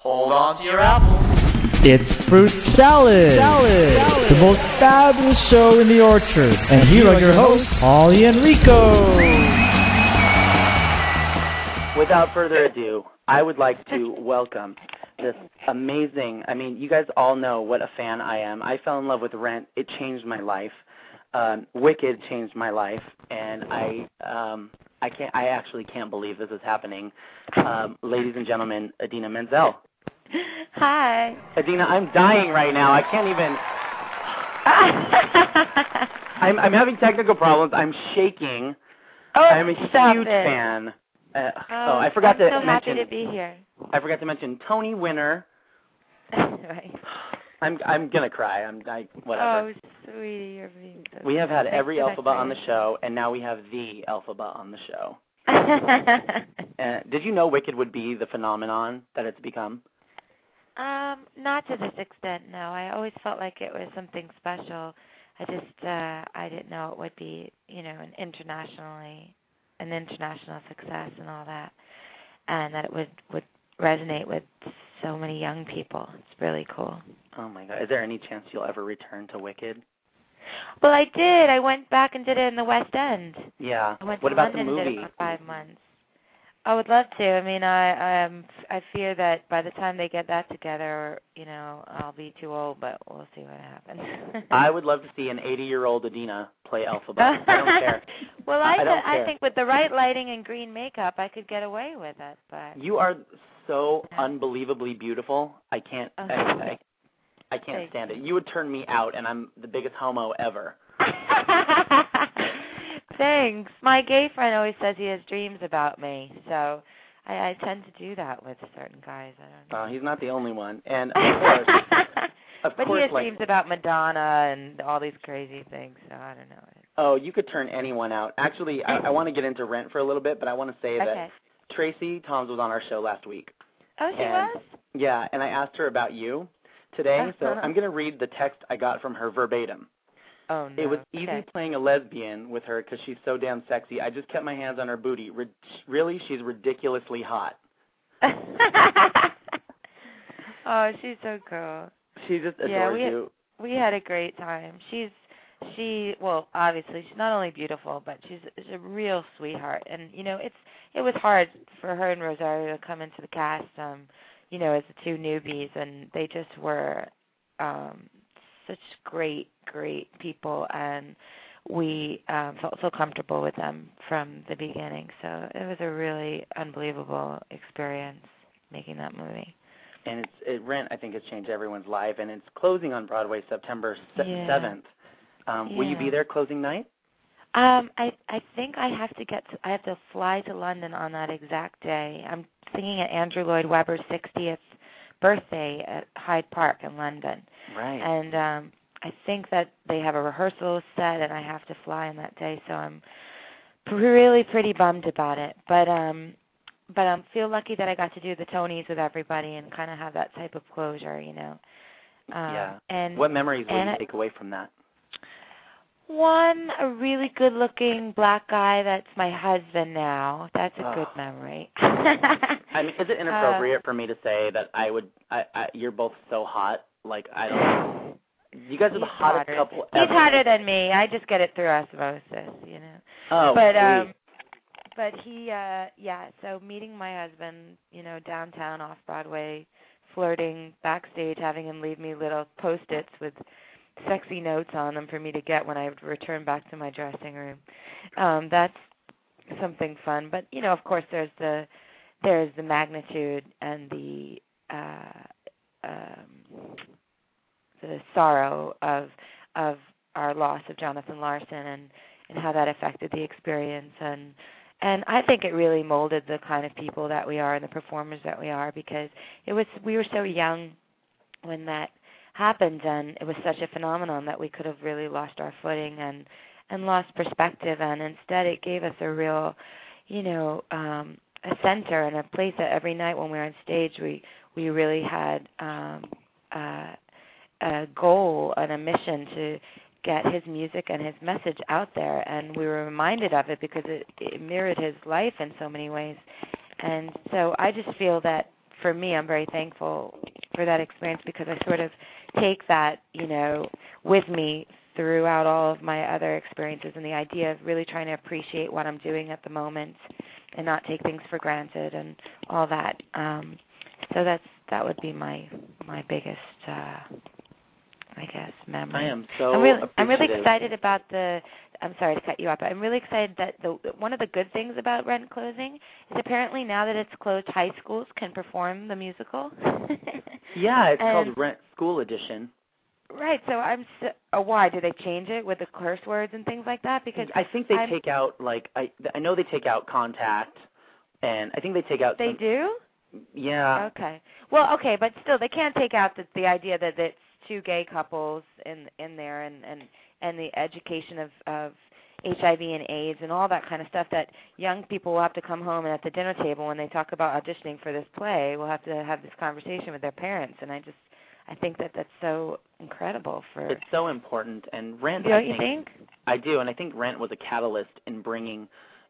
Hold on to your apples. It's Fruit Salad. The most fabulous show in the orchard. And here are your hosts, Ollie and Rico. Without further ado, I would like to welcome this amazing, you guys all know what a fan I am. I fell in love with Rent. It changed my life. Wicked changed my life. And I actually can't believe this is happening. Ladies and gentlemen, Idina Menzel. Hi. Idina, I'm dying right now. I can't even. I'm having technical problems. I'm shaking. Oh, I'm a huge fan. I forgot to mention. I'm so happy to be here. I forgot to mention Tony winner. Right. I'm gonna cry. Whatever. Oh, sweetie, you're being so We have had every Thanks alphabet on the show, and now we have the alphabet on the show. Did you know Wicked would be the phenomenon that it's become? Not to this extent, no. I always felt like it was something special. I didn't know it would be, an international success and all that, and that it would resonate with so many young people. It's really cool. Oh my God! Is there any chance you'll ever return to Wicked? Well, I did. I went back and did it in the West End. Yeah. I went what to about London the movie? And did it for 5 months. I would love to. I fear that by the time they get that together, I'll be too old, but we'll see what happens. I would love to see an 80-year-old Idina play Elphaba. I don't care. Well, I think with the right lighting and green makeup, I could get away with it. But you are so unbelievably beautiful. I can't stand it. You would turn me out, and I'm the biggest homo ever. Thanks. My gay friend always says he has dreams about me, so I tend to do that with certain guys. I don't know. He's not the only one, and of but course, he has dreams about Madonna and all these crazy things, so I don't know. Oh, you could turn anyone out. Actually, I want to get into Rent for a little bit, but I want to say that Tracy Toms was on our show last week. Oh, she was? Yeah, and I asked her about you today, so I'm going to read the text I got from her verbatim. Oh, no. It was easy playing a lesbian with her because she's so damn sexy. I just kept my hands on her booty. Really, she's ridiculously hot. Oh, she's so cool. She just adores you. We had a great time. Well, obviously, she's not only beautiful, but she's a real sweetheart. And, it was hard for her and Rosario to come into the cast, as the two newbies, and they just were such great people, and we felt so comfortable with them from the beginning. So it was a really unbelievable experience making that movie. And Rent, I think, has changed everyone's life, and it's closing on Broadway September 7th. Will you be there closing night? I think I have to fly to London on that exact day. I'm singing at Andrew Lloyd Webber's 60th birthday at Hyde Park in London. Right. And I think that they have a rehearsal set, and I have to fly on that day, so I'm really pretty bummed about it. But I feel lucky that I got to do the Tonys with everybody and kind of have that type of closure, Yeah. And what memories will you take away from that? One, a really good-looking black guy that's my husband now. That's a good memory. Is it inappropriate for me to say that you're both so hot? Like, I don't. You guys are the hottest couple ever. He's hotter than me. I just get it through osmosis, Oh, but he, so meeting my husband, downtown off Broadway, flirting backstage, having him leave me little Post-its with sexy notes on them for me to get when I return back to my dressing room. That's something fun. But, of course, there's the magnitude and the sorrow of our loss of Jonathan Larson and how that affected the experience. And I think it really molded the kind of people that we are and the performers that we are, because we were so young when that happened, and it was such a phenomenon that we could have really lost our footing and lost perspective, and instead it gave us a real, a center and a place that every night when we were on stage we really had a goal and a mission to get his music and his message out there, and we were reminded of it because it mirrored his life in so many ways. And so I just feel that for me, I'm very thankful for that experience because I sort of take that, with me throughout all of my other experiences, and the idea of really trying to appreciate what I'm doing at the moment and not take things for granted and all that. So that would be my biggest, I guess, memory. I am so I'm really excited about I'm sorry to cut you off, but I'm really excited that one of the good things about Rent closing is apparently now that it's closed, high schools can perform the musical. Yeah, it's called Rent School Edition. Right. So why did they change it with the curse words and things like that? Because I think they take out I know they take out contact, and I think they take out. They do? Yeah. Okay. Well, okay, but still, they can't take out the idea that it's two gay couples in there, and the education of HIV and AIDS and all that kind of stuff that young people will have to come home and at the dinner table when they talk about auditioning for this play, will have to have this conversation with their parents, and I think that that's so incredible for. It's so important, and Rent. Don't you think? I do, and I think Rent was a catalyst in bringing,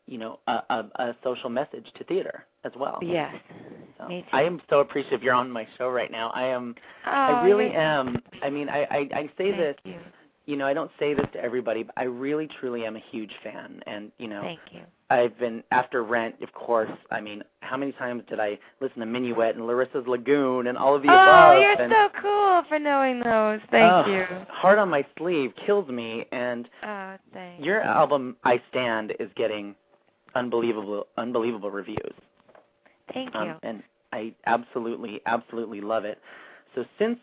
a social message to theater as well. Yes. So, me too. I am so appreciative you're on my show right now. I am. Oh, I really am. I mean, I say Thank this. you. I don't say this to everybody, but I really, truly am a huge fan, and Thank you. I've been after Rent, of course. I mean, how many times did I listen to Minuet and Larissa's Lagoon and all of the above? Oh, you're so cool for knowing those. Thank you. Heart on My Sleeve kills me, and thanks. your album I Stand is getting unbelievable reviews. Thank you. And I absolutely love it. So since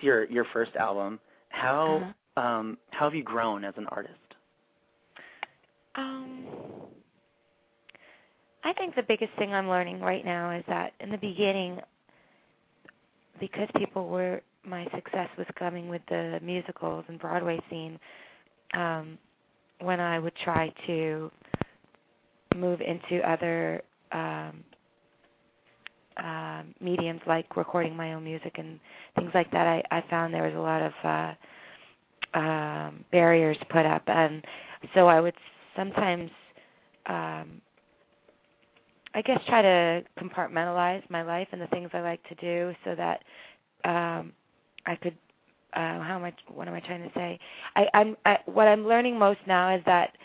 your first album, how have you grown as an artist? I think the biggest thing I'm learning right now is that in the beginning, because my success was coming with the musicals and Broadway scene, when I would try to move into other mediums like recording my own music and things like that, I found there was a lot of barriers put up, and so I would sometimes I guess try to compartmentalize my life and the things I like to do so that I could what am I trying to say? What I'm learning most now is that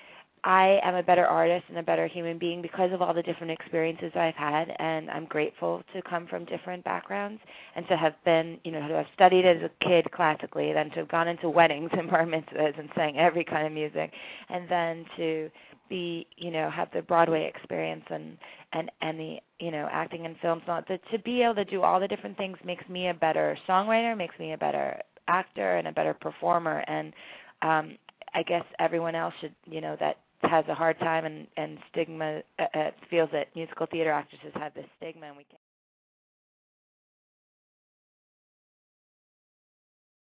I am a better artist and a better human being because of all the different experiences I've had, and I'm grateful to come from different backgrounds and to have been, to have studied as a kid classically, then to have gone into weddings and bar mitzvahs and sang every kind of music, and then to be, have the Broadway experience and the, acting in films and all that. To be able to do all the different things makes me a better songwriter, makes me a better actor and a better performer, and I guess everyone else should, that has a hard time and stigma feels that musical theater actresses have this stigma, and we can't